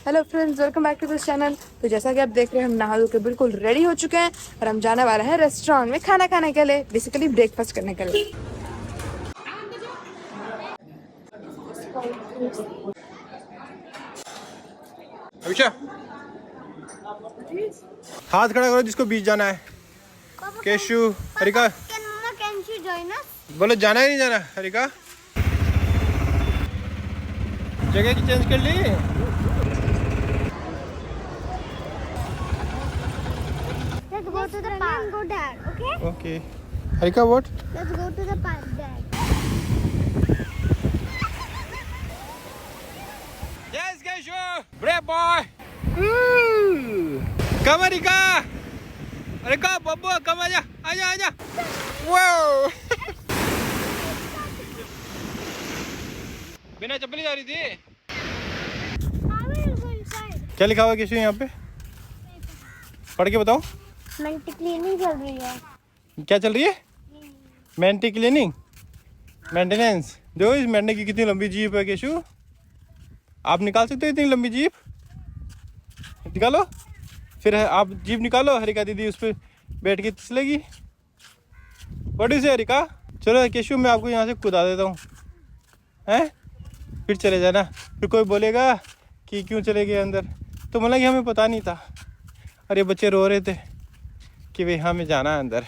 Hello friends, welcome back to this channel. तो जैसा कि आप देख रहे हैं, हम नहा धो के बिल्कुल रेडी हो चुके हैं और हम जाने वाले हैं रेस्टोरेंट में खाना खाने के लिए, बेसिकली ब्रेकफास्ट करने के लिए। अभिषा, हाथ खड़ा करो जिसको बीच जाना है। केशु, हरिका, बोलो जाना है नहीं जाना। हरिका, जगह की चेंज कर ली। Let's go to the park. Go, Dad. Okay? Okay. Harika, what? Let's go to the park, Dad. Yes, Keshu, brave boy. Come, Harika. Harika, Babbu, come आजा, आजा, आजा। Wow. बिना चप्पल ही जा रही थी। How will you go inside? क्या लिखा हुआ है केशु यहाँ पे? पढ़ के बताओ। मेंटल क्लीनिंग चल रही है। क्या चल रही है? मेंटी क्लीनिंग, मेंटेनेंस। देखो इस मेंढे की कितनी लंबी जीप है केशु। आप निकाल सकते हो इतनी लंबी जीप? निकालो। फिर आप जीप निकालो, हरिका दीदी उस पर बैठ के फिसलेगी। बड़ी से हरिका। चलो केशु, मैं आपको यहाँ से कूदा देता हूँ, हैं? फिर चले जाना। फिर कोई बोलेगा कि क्यों चले गए अंदर, तो बोला कि हमें पता नहीं था। अरे बच्चे रो रहे थे कि भाई हमें जाना है अंदर।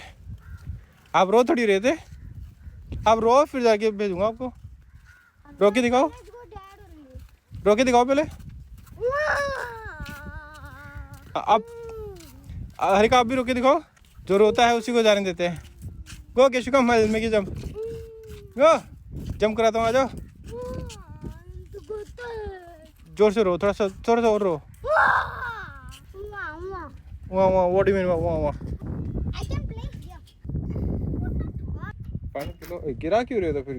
आप रो थोड़ी रहे थे, आप रो फिर जाके भेजूंगा आपको। रो के दिखाओ, Let's go, Dad, only. रो के दिखाओ पहले। आप हरिका, आप भी रो के दिखाओ। जो रोता है उसी को जाने देते हैं। गो केशु, का मैं की जंप, गो जंप कराता हूँ, आ जाओ। जोर से रो, थोड़ा सा और रो। वहाँ वहाँ, व्हाट डू यू मीन वहाँ वहाँ? I can play here. पानी पिलो। गिरा क्यों रहे हो? तो फिर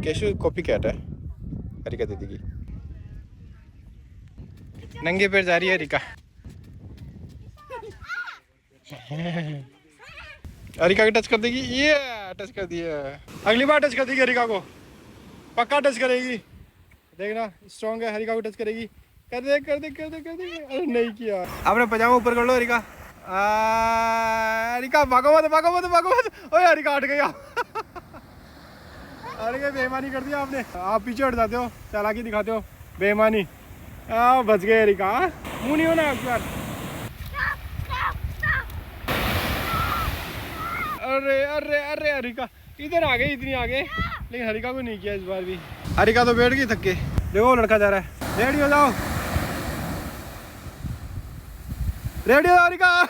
केशु कॉपी कैट है हरिका दीदी की। नंगे पैर जा रही है हरिका। हरिका की टच कर देगी, ये टच कर दिया। अगली बार टच कर देगी हरिका को, पक्का टच करेगी। देखना स्ट्रॉन्ग है, हरिका को टच करेगी। कर दे कर दे कर दे कर दे। अरे नहीं किया। आपने पजामा ऊपर कर लो हरिका। हरिका भागो मत भागो मत भागो मत। ओए हरिका हट गया। अरे बेईमानी कर दिया आपने। आप पीछे हट जाते हो, चालाकी दिखाते हो, बेईमानी। बच गए हरिका। मुंह नहीं होना आपके पास। अरे अरे अरे हरिका इधर आ गई, इतनी आगे, लेकिन हरिका को नहीं किया इस बार भी। हरिका तो बैठ गई थक के। देखो लड़का जा रहा है। रेडी हो जाओ, रेडी हो जाओ हरिका।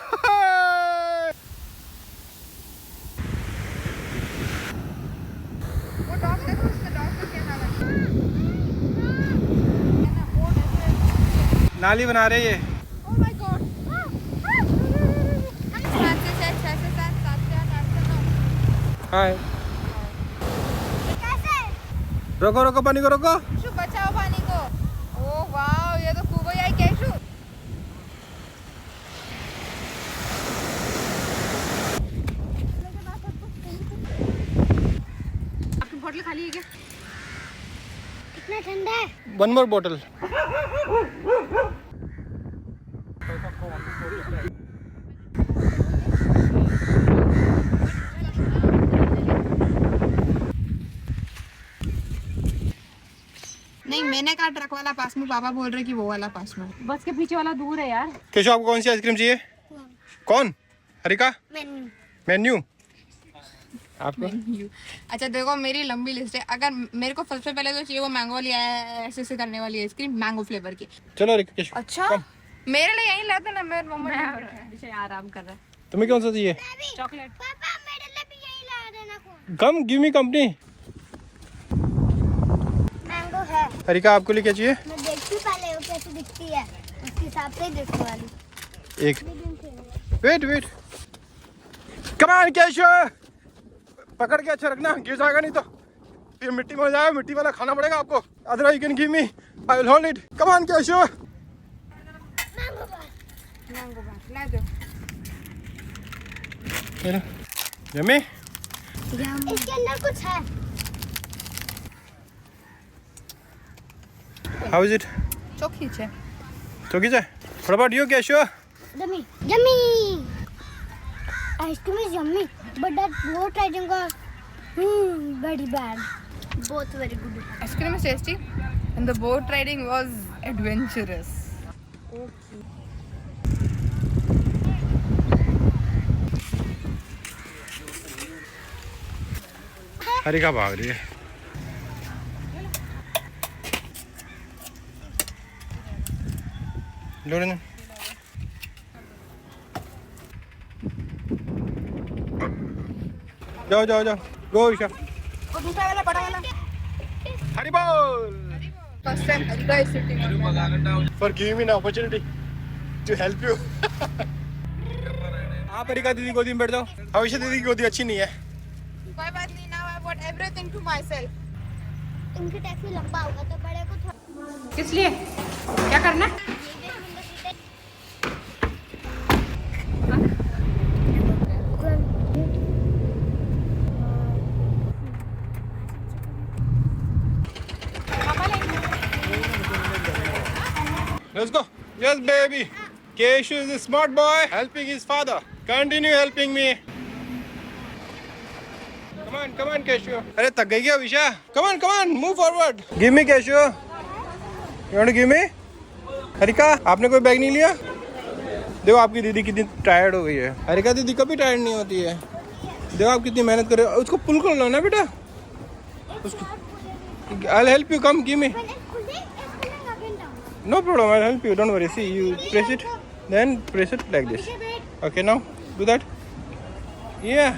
नाली बना रहे ये। Oh my God. हाय। रोको रोको, पानी को रोको। केशु, बचाओ पानी को। ओह वाह, ये तो खूब ही आई केशु। आपकी बोतल खाली है क्या? कितना ठंडा है? वन मोर बोतल। नहीं, मैंने कहा ट्रक वाला पास में, पापा बोल रहे कि वो वाला पास में। बस के पीछे वाला दूर है यार। केशु, आपको कौन सी आइसक्रीम चाहिए? कौन? हरिका? मेन्यू। मेन्यू आपको? अच्छा देखो, मेरी लंबी लिस्ट है। अगर मेरे को सबसे पहले तो चाहिए वो मैंगो वाली ऐसे ऐसे करने वाली आइसक्रीम, मैंगो फ्लेवर की। चलो हरिका, केशु अच्छा कम। मेरे लिए यही लाते ना, मेरे मम्मा मैं आराम कर रहा है। तुम्हें कौन सा चाहिए? चॉकलेट। पापा मेरे लिए भी यही ला देना कौन? कम, गिव मी कंपनी। मैंगो है। हरिका, आपके लिए क्या चाहिए? मैं देखती हूँ पहले वो कैसी दिखती है, उसके हिसाब से ही देखने वाली। एक wait wait, come on Keshu, पकड़ के अच्छा रखना, गिर जाएगा नहीं तो फिर मिट्टी में हो जाएगा। मिट्टी वाला खाना पड़ेगा आपको। Otherwise you can give me, I will hold it. Come on Keshu. Mango bar ला दो। यम्मी। इसके अंदर कुछ है। How is it? चोखी है। So what about you, Keshu? Yummy. Yummy. Ice cream is yummy, but that boat riding was very bad. Both very good. Ice cream is tasty and the boat riding was adventurous. Harika भाग रही है। जाओ जाओ जाओ, गो ईशा। और दूसरा वाला बड़ा वाला हरी बोल। First time Harika is sitting For giving me an opportunity to help you. आप हरिका दीदी गोदी में बैठ जाओ। हमेशा दीदी की गोदी अच्छी नहीं है। कोई बात नहीं, now I want everything to myself. इनकी टैक्सी लंबा होगा तो बड़े को थोड़ा किस लिए क्या करना है? Let's go. Yes, baby. Keshu is a smart boy, helping his father. Continue helping me. Come on, Keshu. अरे थक गई क्या विशा? Come on, move forward. Give me, Keshu. You want to give me? Harika, आपने कोई बैग नहीं लिया? देखो आपकी दीदी कितनी टायर्ड हो गई है। हरिका दीदी कभी टायर्ड नहीं होती है। देखो आप कितनी मेहनत कर रहे हो। उसको पुल कर लो ना बेटा। उसको I'll help you. Come, give me. No problem, I'll help you. Don't worry. See, you press it, then press it like this. Okay, now do that. Yeah.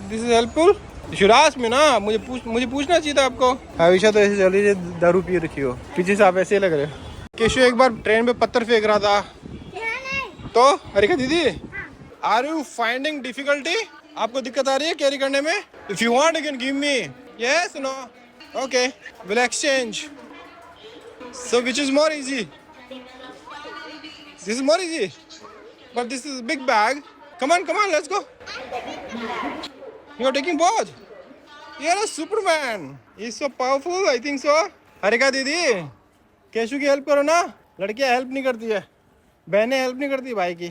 This is helpful. You should ask me ना. मुझे पूछना चाहिए था आपको। हमेशा तो ऐसे चल रही है, दारू पी रखी हो। पीछे से आप ऐसे लग रहे हो। केशु एक बार ट्रेन पे पत्थर फेंक रहा था। तो हरिका दीदी, Are you finding difficulty? आपको दिक्कत आ रही है कैरी करने में? If you want, you can give me. Yes, no. Okay, we'll exchange. So which is more easy? This is more easy. But this is a big bag. Come on, let's go. You are taking both. You are a Superman. He's so powerful, I think so. Harika दीदी, cashew की help करो ना। लड़कियां help नहीं करती है, बहनें help नहीं करती भाई की।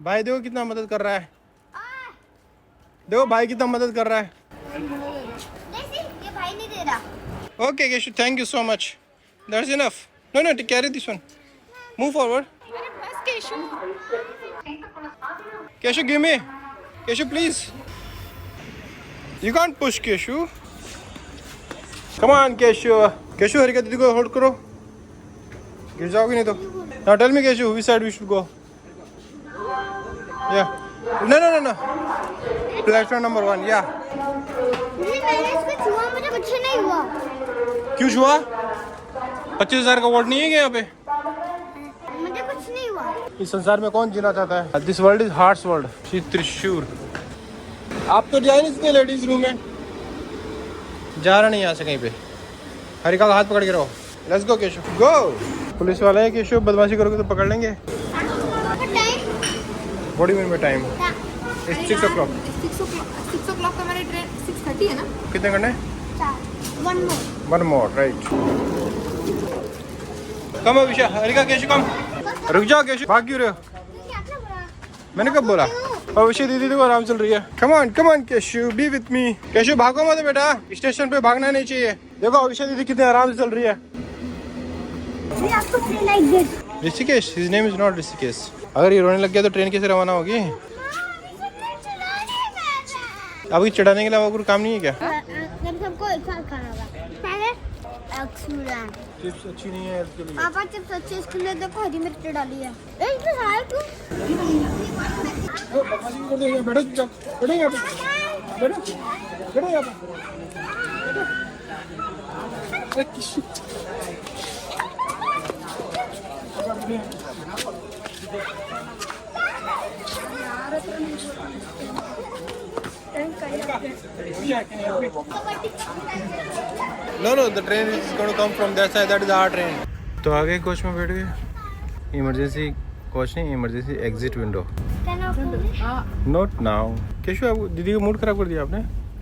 भाई देखो कितना मदद कर रहा है। देखो भाई कितना मदद कर रहा है। ये भाई नहीं दे रहा। Okay, Keshu, thank you so much. That's enough. No, carry this one. Move forward. Keshu, give me. Keshu, please. You can't push, Keshu. Come on, Keshu. Keshu, Harika दीदी को होल्ड करो। गिर जाओगी नहीं तो। Now tell me, Keshu, which side we should go? Yeah. No. Platform number 1. Yeah. मैंने इसको छुआ, मुझे कुछ नहीं हुआ। क्यों छुआ? 25,000 का अवार्ड नहीं है क्या यहाँ पे? मुझे कुछ नहीं हुआ। इस संसार में कौन जीना चाहता है? This world is hearts world. Shri Thrissur. आप तो जा नहीं सकते लेडीज रूम में। जा रहा नहीं यहाँ से कहीं पे। हरिका का हाथ पकड़ के रहो। Let's go Keshav, go. Police वाला है केशव, बदमाशी करोगे तो पकड़ लेंगे। What do you mean by time? It's 6 o'clock. 6 o'clock का मेरी ट्रेन 6:30 है ना? कितने करने? 1 more, right. कम अभिषा, हरिका केशव कम। रुक जाओ केशव, भाग क्यों रहे हो? मैंने कब बोला? अभिषा दीदी देखो आराम चल रही है। Come on Keshav, be with me. Keshav भागो मत बेटा, स्टेशन पे भागना नहीं चाहिए। देखो अभिषा दीदी कितने आराम से चल रही है। Rishikesh, his name is not Rishikesh. अगर ये रोने लग गया तो ट्रेन कैसे रवाना होगी? अभी चढ़ाने के अलावा कोई काम नहीं है क्या? सबको एक साथ खाना होगा। चिप्स अच्छी नहीं है इसके लिए। पापा चिप्स अच्छी, इसके लिए देखो हरी मिर्च डाली है। इसमें है तू। बैठो चुपचाप, बैठो यहाँ पे, बैठो यहाँ पे। No, the train is going to come from that side. That is our train. तो आगे कोच में बैठ गए। इमरजेंसी कोच नहीं, emergency exit window. Not now. Keshav, आप दीदी का मूड खराब कर दिया आपने।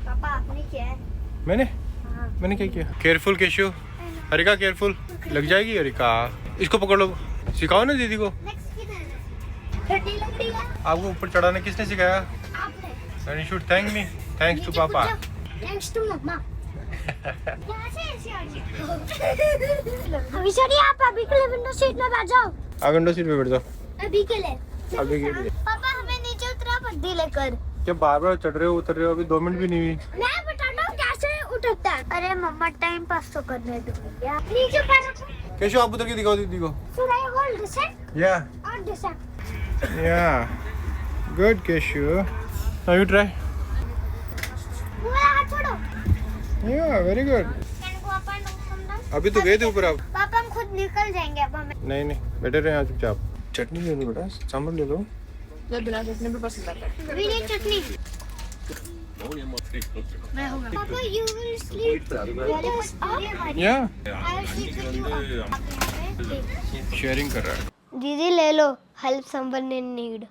पापा आपने किया है। मैंने क्या किया? केयरफुल केशव। हरिका केयरफुल। लग जाएगी हरिका। इसको पकड़ लो, सिखाओ ना दीदी को। नेक्स्ट किधर है? ठंडी लग रही है। आपको ऊपर चढ़ाना किसने सिखाया? आपने। You should thank me, thanks to papa. Thanks to mama. यहाँ से ऐसे आ जाओ। अभी सॉरी, आप अभी के लिए विंडो सीट में बैठ जाओ। आप विंडो सीट पे बैठ जाओ। अभी के लिए। अभी के लिए। पापा हमें नीचे उतरा पद्दी लेकर। क्या बार बार चढ़ रहे हो उतर रहे हो, अभी 2 मिनट भी नहीं हुई। मैं बताता हूँ कैसे उठता है। अरे मम्मा टाइम पास तो करने दो यार। नीचे पैर रखो। कैसे आप उतर के दिखाओ दीदी को। Should I hold this hand या or this hand? या good Keshu, now you try. मेरा हाथ छोड़ो। या very good. Can go up and come down? अभी तो गए थे ऊपर आप। पापा हम खुद निकल जाएंगे अब हमें। नहीं नहीं, बैठे रहे यहाँ चुपचाप। चटनी ले लो बेटा, सांभर ले लो। जब बिना चटनी भी पसंद आता है। We need chutney. Papa, you will sleep us up. या I'll sleep with you up. Sharing कर रहा है। दीदी ले लो, help someone in need.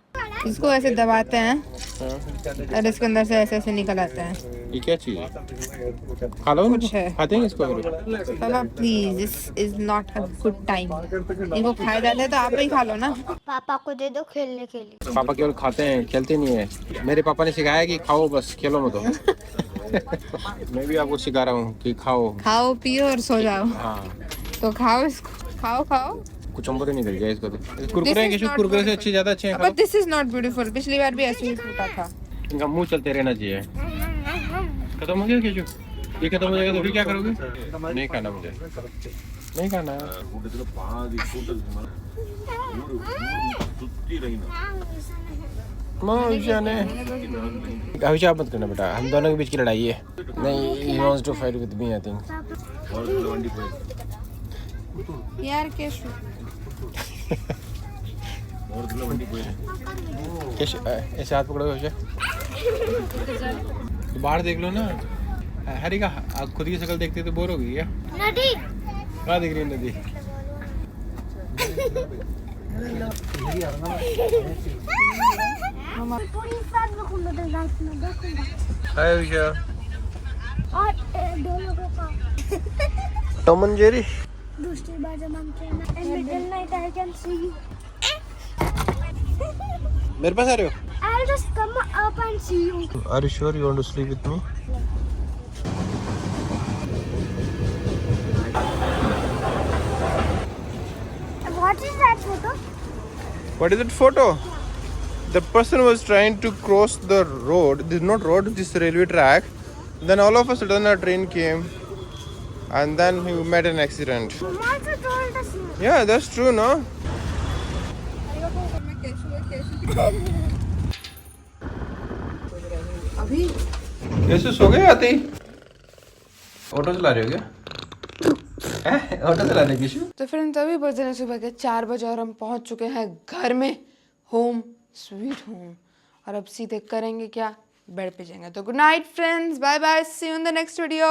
इसको ऐसे दबाते हैं और इसके अंदर से ऐसे ऐसे निकल आता है। ये क्या चीज है? खा लो, कुछ है। खाते हैं इसको। पापा please, this is not a good time. इनको खाए जाते हैं तो आप ही खा लो ना। पापा को दे दो खेलने के लिए। पापा केवल खाते हैं, खेलते नहीं है। मेरे पापा ने सिखाया कि खाओ बस, खेलो मत। मैं भी आपको सिखा रहा हूँ कि खाओ। खाओ पियो और सो जाओ। हाँ, तो खाओ इसको, खाओ खाओ। कुछ अंबर ही निकल गया इसको तो। कुरकुरे हैं, is not कुरकुरे से अच्छे ज्यादा अच्छे हैं। But this is not beautiful. पिछली बार भी ऐसे ही टूटा था। इनका मुंह चलते रहना चाहिए। खत्म हो गया केशु? ये खत्म हो जाएगा तो फिर क्या करोगे? नहीं खाना मुझे, नहीं खाना। अभिशाप मत करना बेटा, हम दोनों के बीच की लड़ाई है। नहीं, he wants to fight with me, I think. यार केशु, केशु ऐसे हाथ पकड़ो ऐसे। तो बाहर देख लो ना। हरी का खुद की शक्ल देखते तो बोर हो गई क्या? नदी। कहाँ दिख रही है नदी? पूरी साथ में घूम रहे हैं में देखूंगा। हाय अभिषा। और दो लोगों का टॉम एंड जेरी। दूसरी बार जब हम ट्रेन में middle night I can see you. मेरे पास आ रहे हो? I'll just come up and see you. Are you sure you want to sleep with me? What is that photo? What is that photo? The person was trying to cross the road. This is not road, this is railway track. Then all of a sudden a train came, and then he met an accident. Mama also told us. Yeah, that's true, no? अभी कैसे सो गए आते ही? Auto चला रहे हो क्या? Auto चला रहे किशु? तो फ्रेंड्स अभी बज रहे हैं सुबह के 4 बजे और हम पहुंच चुके हैं घर में। Home sweet home. और अब सीधे करेंगे क्या? बेड पे जाएंगे। तो good night friends, bye bye, see you in the next video.